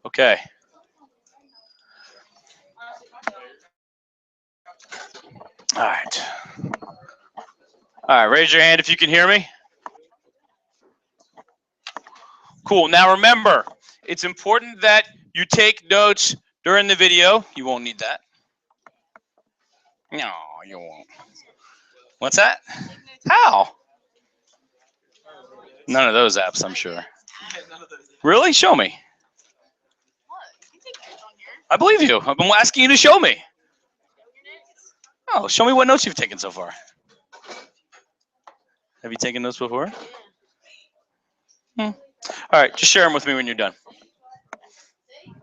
Okay. All right. All right. Raise your hand if you can hear me. Cool. Now remember, it's important that you take notes during the video. You won't need that. No, you won't. What's that? How? None of those apps, I'm sure. Really? Show me. I believe you. I've been asking you to show me. Oh, show me what notes you've taken so far. Have you taken notes before? All right, just share them with me when you're done.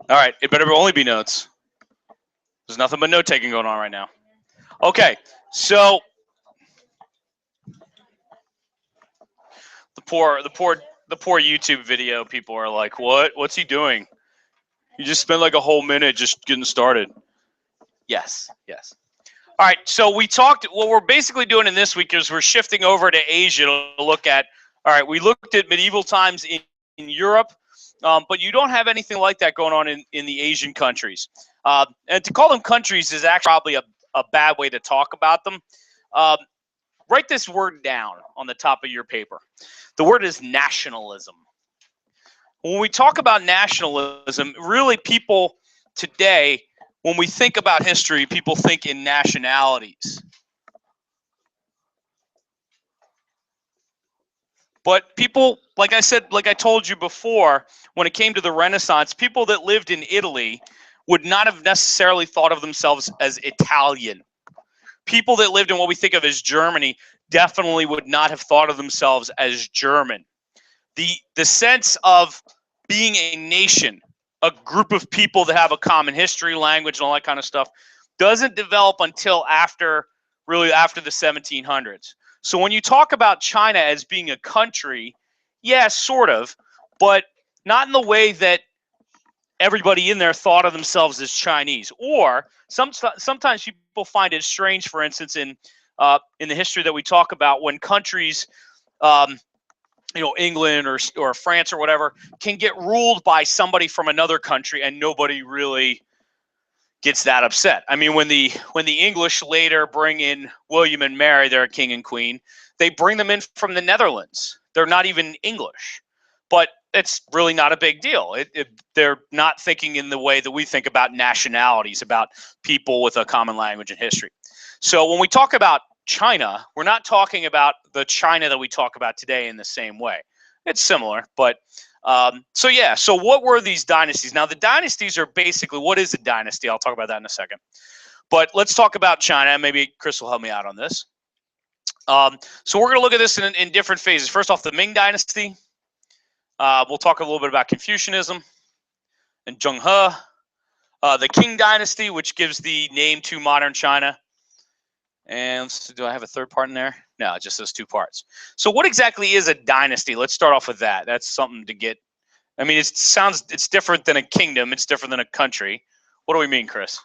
All right, it better only be notes. There's nothing but note taking going on right now. Okay, so the poor YouTube video people are like, what? What's he doing? You just spent like a whole minute just getting started. Yes, yes. All right, so we talked. What we're basically doing in this week is we're shifting over to Asia to look at. All right, we looked at medieval times in Europe, but you don't have anything like that going on in the Asian countries. And to call them countries is actually probably a bad way to talk about them. Write this word down on the top of your paper. The word is nationalism. When we talk about nationalism, really people today, when we think about history, people think in nationalities. But people, like I said, like I told you before, when it came to the Renaissance, people that lived in Italy would not have necessarily thought of themselves as Italian. People that lived in what we think of as Germany definitely would not have thought of themselves as German. The sense of being a nation, a group of people that have a common history, language, and all that kind of stuff, doesn't develop until after the 1700s. So when you talk about China as being a country, yeah, sort of, but not in the way that everybody in there thought of themselves as Chinese. Or sometimes people find it strange, for instance, in the history that we talk about, when countries, England or France or whatever, can get ruled by somebody from another country and nobody really gets that upset. I mean, when the English later bring in William and Mary, their king and queen, they bring them in from the Netherlands. They're not even English, but it's really not a big deal. They're not thinking in the way that we think about nationalities, about people with a common language and history. So when we talk about China, we're not talking about the China that we talk about today in the same way. It's similar, but so what were these dynasties? Now, the dynasties are basically, what is a dynasty? I'll talk about that in a second. But let's talk about China. Maybe Chris will help me out on this. So we're going to look at this in different phases. First off, the Ming Dynasty. We'll talk a little bit about Confucianism and Zheng He. The Qing Dynasty, which gives the name to modern China. And do I have a third part in there? No, just those two parts. So what exactly is a dynasty? Let's start off with that. That's something to get. I mean, it's different than a kingdom. It's different than a country. What do we mean, Chris?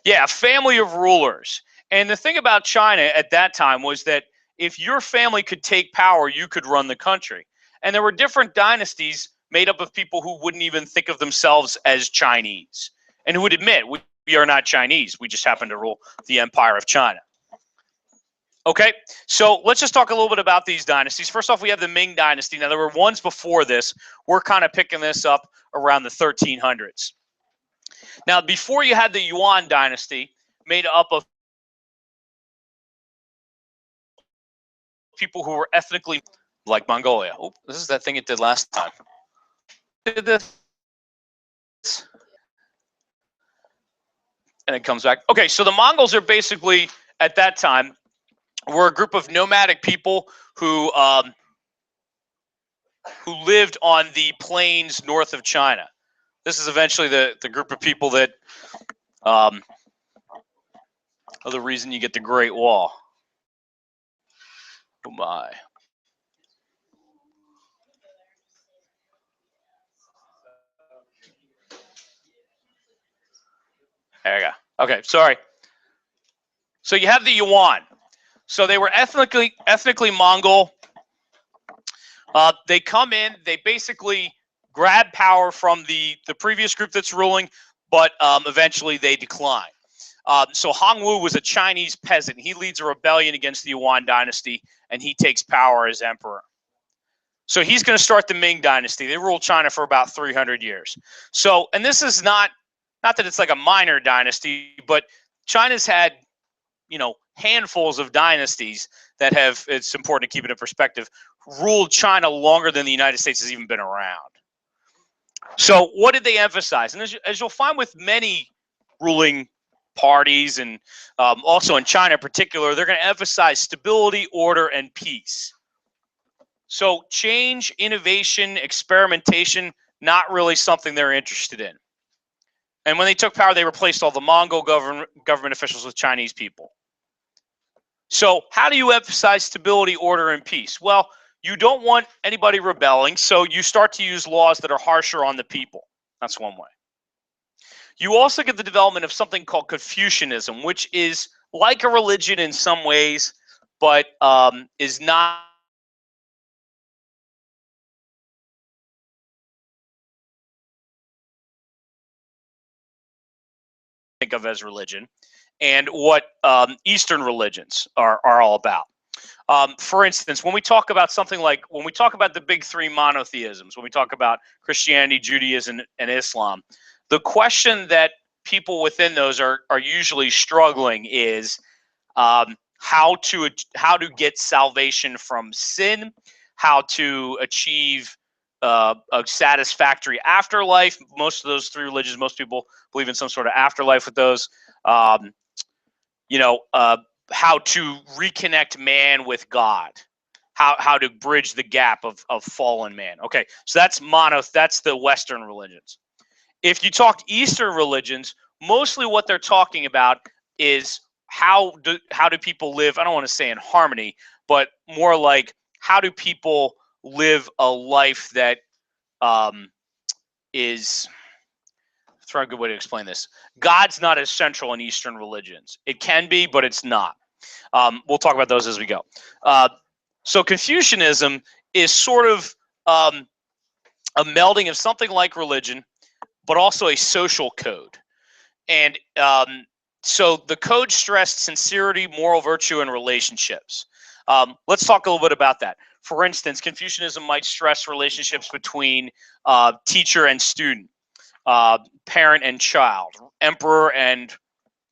Yeah, a family of rulers. And the thing about China at that time was that if your family could take power, you could run the country. And there were different dynasties made up of people who wouldn't even think of themselves as Chinese and who would admit, we are not Chinese. We just happen to rule the empire of China. Okay, so let's just talk a little bit about these dynasties. First off, we have the Ming Dynasty. Now, there were ones before this. We're kind of picking this up around the 1300s. Now, before you had the Yuan Dynasty, made up of people who were ethnically like Mongolia. Oh, this is that thing it did last time. Did this. And it comes back. Okay, so the Mongols are basically, at that time, were a group of nomadic people who lived on the plains north of China. This is eventually the group of people that are the reason you get the Great Wall. Oh my. There you go. Okay, sorry. So you have the Yuan. So they were ethnically Mongol, They come in, they basically grab power from the previous group that's ruling, but eventually they decline. So Hongwu was a Chinese peasant. He leads a rebellion against the Yuan dynasty, and he takes power as emperor. So he's going to start the Ming dynasty. They ruled China for about 300 years. So, and this is not that it's like a minor dynasty, but China's had, handfuls of dynasties that have, it's important to keep it in perspective, ruled China longer than the United States has even been around. So what did they emphasize? And as you'll find with many ruling parties, and also in China in particular, they're going to emphasize stability, order, and peace. So change, innovation, experimentation, not really something they're interested in. And when they took power, they replaced all the Mongol government officials with Chinese people. So how do you emphasize stability, order, and peace? Well, you don't want anybody rebelling, so you start to use laws that are harsher on the people. That's one way. You also get the development of something called Confucianism, which is like a religion in some ways, but is not think of as religion, and what Eastern religions are all about. For instance, when we talk about the big three monotheisms, when we talk about Christianity, Judaism, and Islam, the question that people within those are usually struggling is how to get salvation from sin, how to achieve a satisfactory afterlife. Most of those three religions, most people believe in some sort of afterlife with those. How to reconnect man with God, how to bridge the gap of fallen man. Okay, so that's the Western religions. If you talk Eastern religions, mostly what they're talking about is how do people live, I don't want to say in harmony, but more like how do people live a life that is, try a good way to explain this. God's not as central in Eastern religions. It can be, but it's not. We'll talk about those as we go. So Confucianism is sort of a melding of something like religion, but also a social code. And so the code stressed sincerity, moral virtue, and relationships. Let's talk a little bit about that. For instance, Confucianism might stress relationships between teacher and student, parent and child, emperor and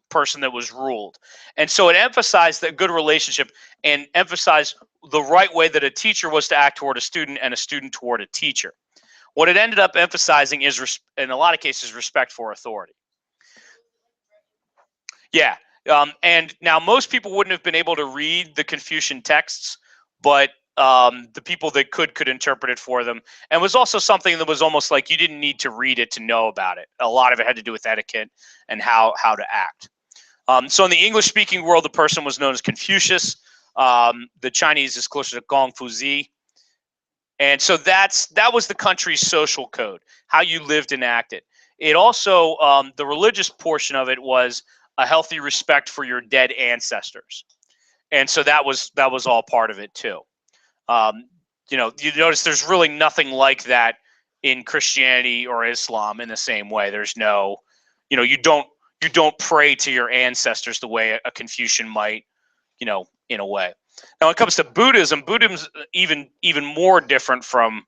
person that was ruled. And so it emphasized that good relationship and emphasized the right way that a teacher was to act toward a student and a student toward a teacher. What it ended up emphasizing is, in a lot of cases, respect for authority. Yeah. And now most people wouldn't have been able to read the Confucian texts, but the people that could interpret it for them. And it was also something that was almost like you didn't need to read it to know about it. A lot of it had to do with etiquette and how to act. So in the English-speaking world, the person was known as Confucius. The Chinese is closer to Gongfuzi. And so that was the country's social code, how you lived and acted. It also, the religious portion of it was a healthy respect for your dead ancestors. And so that was all part of it too. You notice there's really nothing like that in Christianity or Islam in the same way. There's no, you don't pray to your ancestors the way a Confucian might, in a way. Now, when it comes to Buddhism, Buddhism's even more different from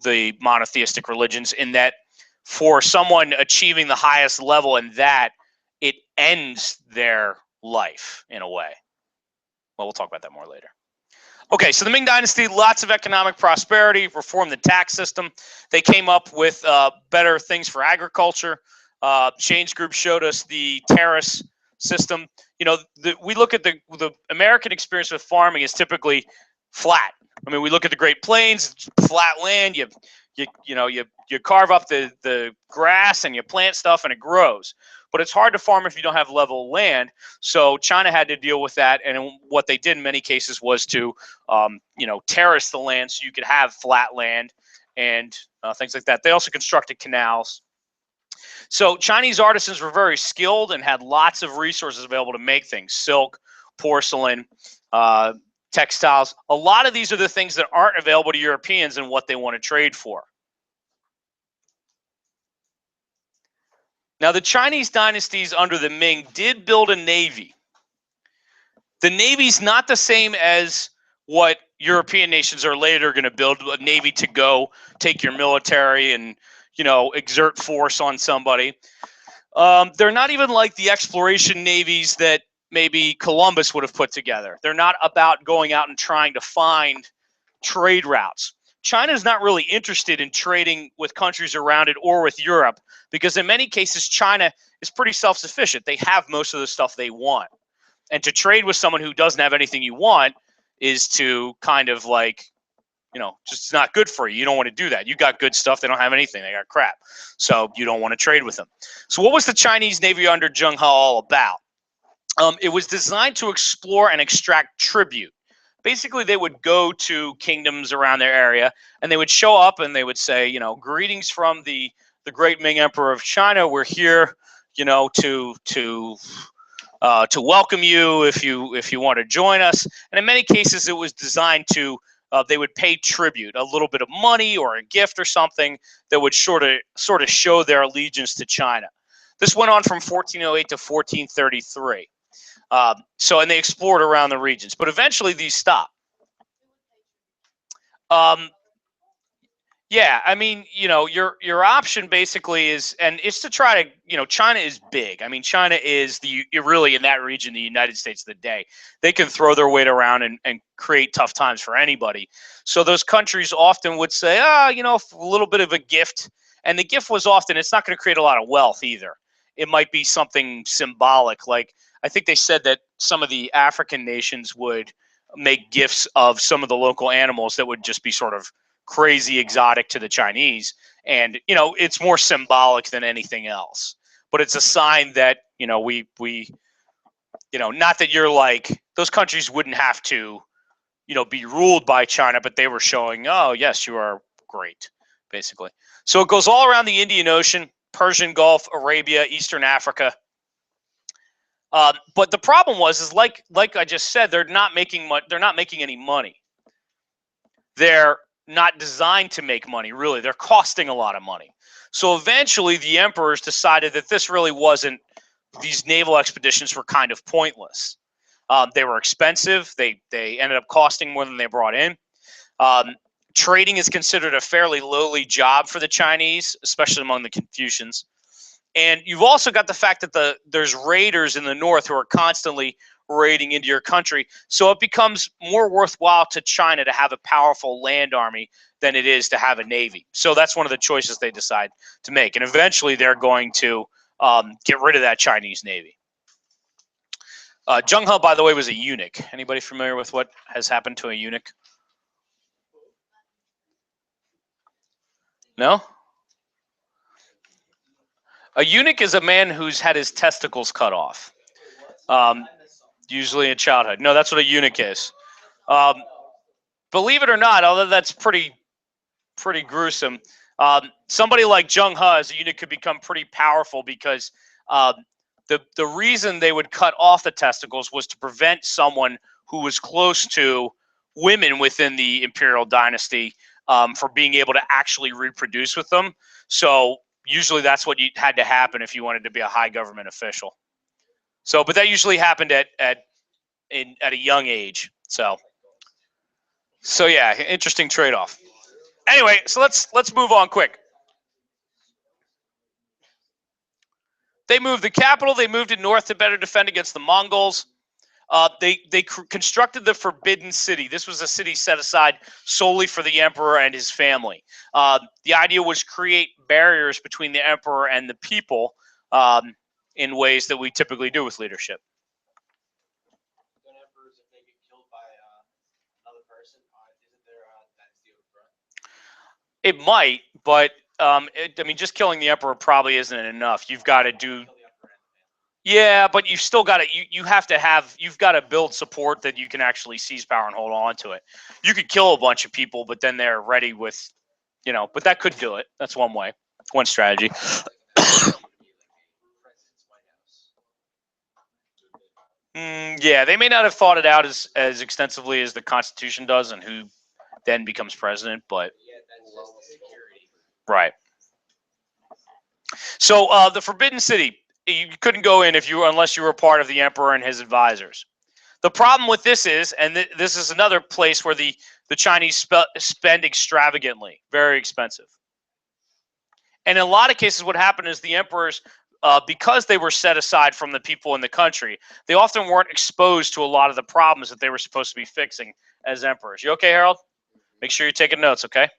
the monotheistic religions in that for someone achieving the highest level in that, it ends their life in a way. Well, we'll talk about that more later. Okay, so the Ming Dynasty, lots of economic prosperity, reformed the tax system. They came up with better things for agriculture. Shane's group showed us the terrace system. We look at the American experience with farming is typically flat. I mean, we look at the Great Plains, flat land. You carve up the grass and you plant stuff and it grows. But it's hard to farm if you don't have level land. So China had to deal with that, and what they did in many cases was to, terrace the land so you could have flat land and things like that. They also constructed canals. So Chinese artisans were very skilled and had lots of resources available to make things: silk, porcelain, textiles. A lot of these are the things that aren't available to Europeans and what they want to trade for. Now, the Chinese dynasties under the Ming did build a navy. The navy's not the same as what European nations are later going to build, a navy to go take your military and, exert force on somebody. They're not even like the exploration navies that maybe Columbus would have put together. They're not about going out and trying to find trade routes. China's not really interested in trading with countries around it or with Europe because in many cases, China is pretty self-sufficient. They have most of the stuff they want. And to trade with someone who doesn't have anything you want is to kind of like, just not good for you. You don't want to do that. You got good stuff. They don't have anything. They got crap. So you don't want to trade with them. So what was the Chinese Navy under Zheng He all about? It was designed to explore and extract tribute. Basically, they would go to kingdoms around their area, and they would show up and they would say, greetings from the great Ming Emperor of China. We're here, to welcome you if you want to join us. And in many cases, it was designed to they would pay tribute, a little bit of money or a gift or something that would sort of show their allegiance to China. This went on from 1408 to 1433. And they explored around the regions, but eventually these stopped. Yeah, I mean, your option basically is, and it's to try to, China is big. I mean, China is really in that region, the United States of the day. They can throw their weight around and create tough times for anybody. So those countries often would say, a little bit of a gift. And the gift was often, it's not going to create a lot of wealth either. It might be something symbolic. Like, I think they said that some of the African nations would make gifts of some of the local animals that would just be sort of crazy exotic to the Chinese. And, it's more symbolic than anything else. But it's a sign that, we not that you're like, those countries wouldn't have to, be ruled by China, but they were showing, oh, yes, you are great, basically. So it goes all around the Indian Ocean, Persian Gulf, Arabia, Eastern Africa. But the problem is like I just said, they're not making any money. They're not designed to make money, really. They're costing a lot of money. So eventually the emperors decided that this really wasn't, these naval expeditions were kind of pointless. They were expensive. They ended up costing more than they brought in. Trading is considered a fairly lowly job for the Chinese, especially among the Confucians. And you've also got the fact that there's raiders in the north who are constantly raiding into your country. So it becomes more worthwhile to China to have a powerful land army than it is to have a navy. So that's one of the choices they decide to make. And eventually they're going to get rid of that Chinese navy. Zheng He, by the way, was a eunuch. Anybody familiar with what has happened to a eunuch? No? A eunuch is a man who's had his testicles cut off. Usually in childhood. No, that's what a eunuch is. Believe it or not, although that's pretty gruesome, somebody like Zheng He as a eunuch could become pretty powerful because the reason they would cut off the testicles was to prevent someone who was close to women within the imperial dynasty from being able to actually reproduce with them. So usually that's what had to happen if you wanted to be a high government official. So, but that usually happened at a young age. So yeah, interesting trade-off. Anyway, so let's move on quick. They moved the capital. They moved it north to better defend against the Mongols. They constructed the Forbidden City. This was a city set aside solely for the emperor and his family. The idea was create barriers between the emperor and the people in ways that we typically do with leadership. It might, but just killing the emperor probably isn't enough. You've got to do. Yeah, but you've still got to. You've got to build support that you can actually seize power and hold on to it. You could kill a bunch of people, but then they're ready with, But that could do it. That's one way, one strategy. Yeah, they may not have thought it out as extensively as the Constitution does, and who then becomes president. But right. So the Forbidden City, you couldn't go in unless you were part of the emperor and his advisors. The problem with this is, and this is another place where the Chinese spend extravagantly, very expensive. And in a lot of cases, what happened is the emperors, because they were set aside from the people in the country, they often weren't exposed to a lot of the problems that they were supposed to be fixing as emperors. You okay, Harold? Make sure you're taking notes, okay?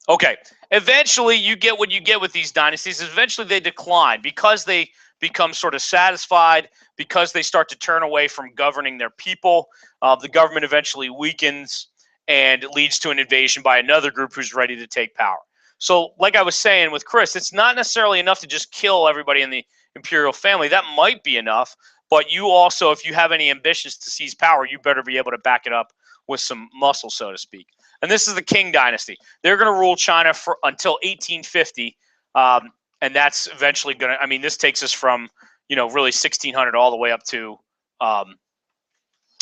Okay. Eventually, you get what you get with these dynasties. Eventually, they decline because they become sort of satisfied, because they start to turn away from governing their people. The government eventually weakens, and it leads to an invasion by another group who's ready to take power. So, like I was saying with Chris, it's not necessarily enough to just kill everybody in the imperial family. That might be enough, but you also, if you have any ambitions to seize power, you better be able to back it up with some muscle, so to speak. And this is the Qing dynasty. They're going to rule China until 1850, and that's eventually going to. I mean, this takes us from really 1600 all the way up to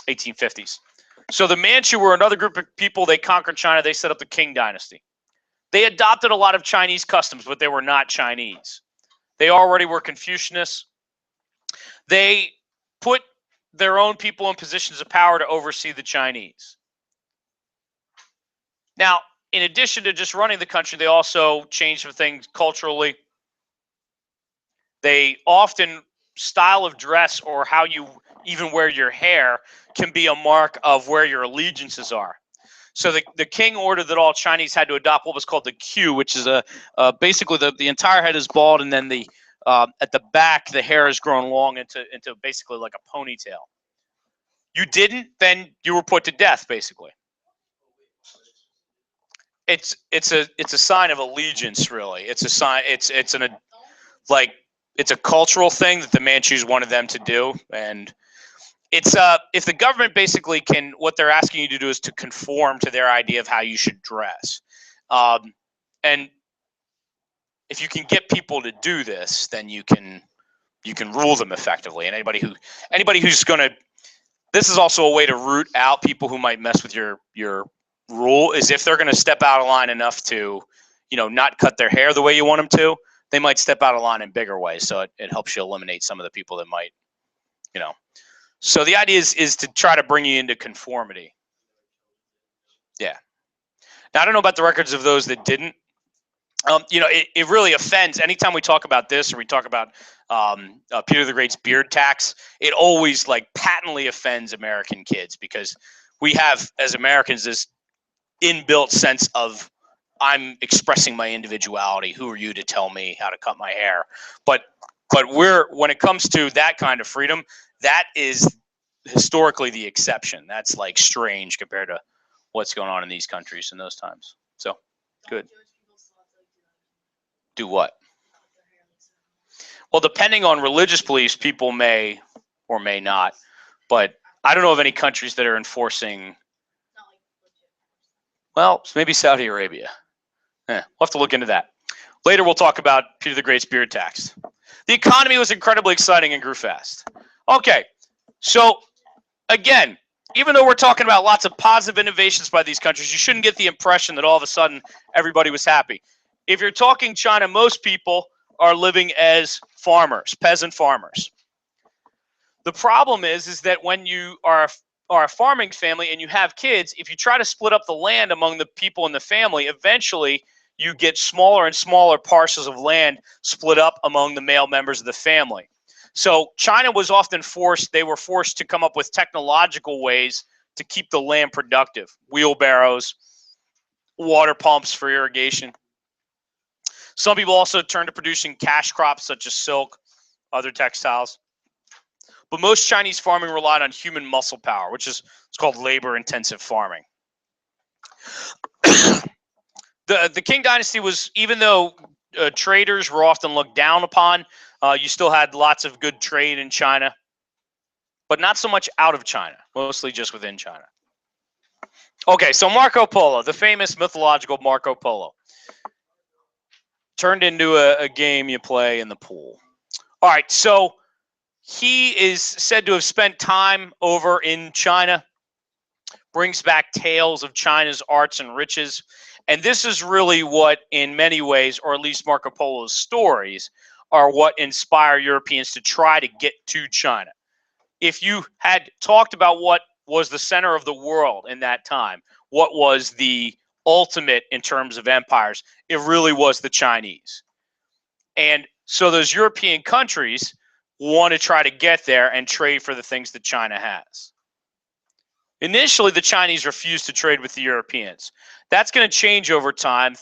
1850s. So the Manchu were another group of people. They conquered China. They set up the Qing dynasty. They adopted a lot of Chinese customs, but they were not Chinese. They already were Confucianists. They put their own people in positions of power to oversee the Chinese. Now, in addition to just running the country, they also changed some things culturally. They often, style of dress or how you even wear your hair can be a mark of where your allegiances are. So the king ordered that all Chinese had to adopt what was called the queue, which is basically the entire head is bald, and then at the back the hair is grown long into basically like a ponytail. You didn't, then you were put to death, basically. It's a sign of allegiance, really. It's a sign. It's a cultural thing that the Manchus wanted them to do, and it's if the government basically what they're asking you to do is to conform to their idea of how you should dress, and if you can get people to do this, then you can rule them effectively. And anybody who's going to, this is also a way to root out people who might mess with your rule, is if they're going to step out of line enough to not cut their hair the way you want them to, they might step out of line in bigger ways. So it helps you eliminate some of the people that might so the idea is to try to bring you into conformity. Yeah. Now, I don't know about the records of those that didn't. It really offends anytime we talk about this, or we talk about Peter the Great's beard tax. It always patently offends American kids, because we have, as Americans, this inbuilt sense of, I'm expressing my individuality. Who are you to tell me how to cut my hair? But when it comes to that kind of freedom, that is historically the exception. That's strange compared to what's going on in these countries in those times. So good. Do what? Well, depending on religious beliefs, people may or may not. But I don't know of any countries that are enforcing. Well, maybe Saudi Arabia. We'll have to look into that. Later, we'll talk about Peter the Great's beard tax. The economy was incredibly exciting and grew fast. Okay, so again, even though we're talking about lots of positive innovations by these countries, you shouldn't get the impression that all of a sudden everybody was happy. If you're talking China, most people are living as farmers, peasant farmers. The problem is that when you are a farming family and you have kids, if you try to split up the land among the people in the family, eventually you get smaller and smaller parcels of land split up among the male members of the family. So China was often forced to come up with technological ways to keep the land productive. Wheelbarrows, water pumps for irrigation. Some people also turned to producing cash crops such as silk, other textiles. But most Chinese farming relied on human muscle power, it's called labor-intensive farming. The Qing dynasty was, even though traders were often looked down upon, you still had lots of good trade in China, but not so much out of China, mostly just within China. Okay, so Marco Polo, the famous mythological Marco Polo, turned into a game you play in the pool. All right, so He is said to have spent time over in China, brings back tales of China's arts and riches. And this is really what, in many ways, or at least Marco Polo's stories, are what inspire Europeans to try to get to China. If you had talked about what was the center of the world in that time, what was the ultimate in terms of empires, it really was the Chinese. And so those European countries want to try to get there and trade for the things that China has. Initially, the Chinese refused to trade with the Europeans. That's going to change over time.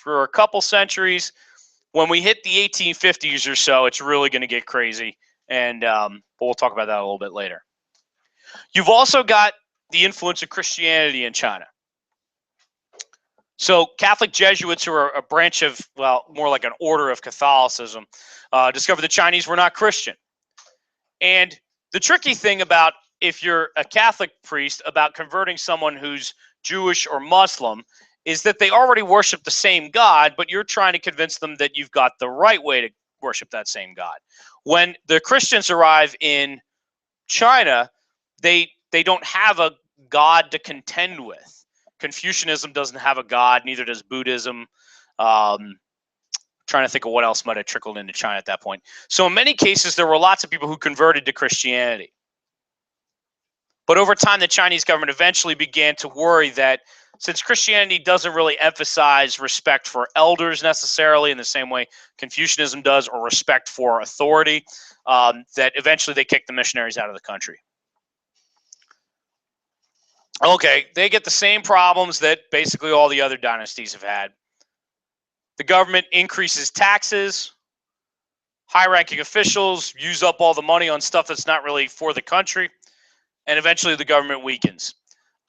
For a couple centuries, when we hit the 1850s or so, it's really going to get crazy. And we'll talk about that a little bit later. You've also got the influence of Christianity in China. So Catholic Jesuits, who are a branch of, well, more like an order of Catholicism, discovered the Chinese were not Christian. And the tricky thing about, if you're a Catholic priest, about converting someone who's Jewish or Muslim is that they already worship the same God, but you're trying to convince them that you've got the right way to worship that same God. When the Christians arrive in China, they don't have a God to contend with. Confucianism doesn't have a God, neither does Buddhism. Trying to think of what else might have trickled into China at that point. So in many cases, there were lots of people who converted to Christianity. But over time, the Chinese government eventually began to worry that since Christianity doesn't really emphasize respect for elders necessarily in the same way Confucianism does, or respect for authority, that eventually they kicked the missionaries out of the country. Okay, they get the same problems that basically all the other dynasties have had. The government increases taxes. High-ranking officials use up all the money on stuff that's not really for the country. And eventually the government weakens.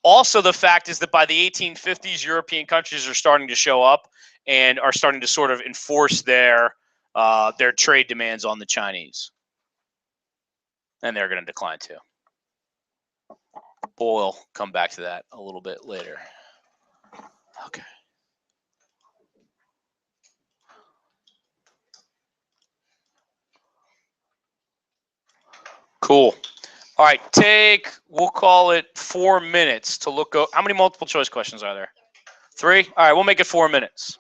Also, the fact is that by the 1850s, European countries are starting to show up and are starting to sort of enforce their trade demands on the Chinese. And they're going to decline too. We'll come back to that a little bit later. Okay. Cool. All right, we'll call it 4 minutes to look. How many multiple choice questions are there? 3? All right, we'll make it 4 minutes.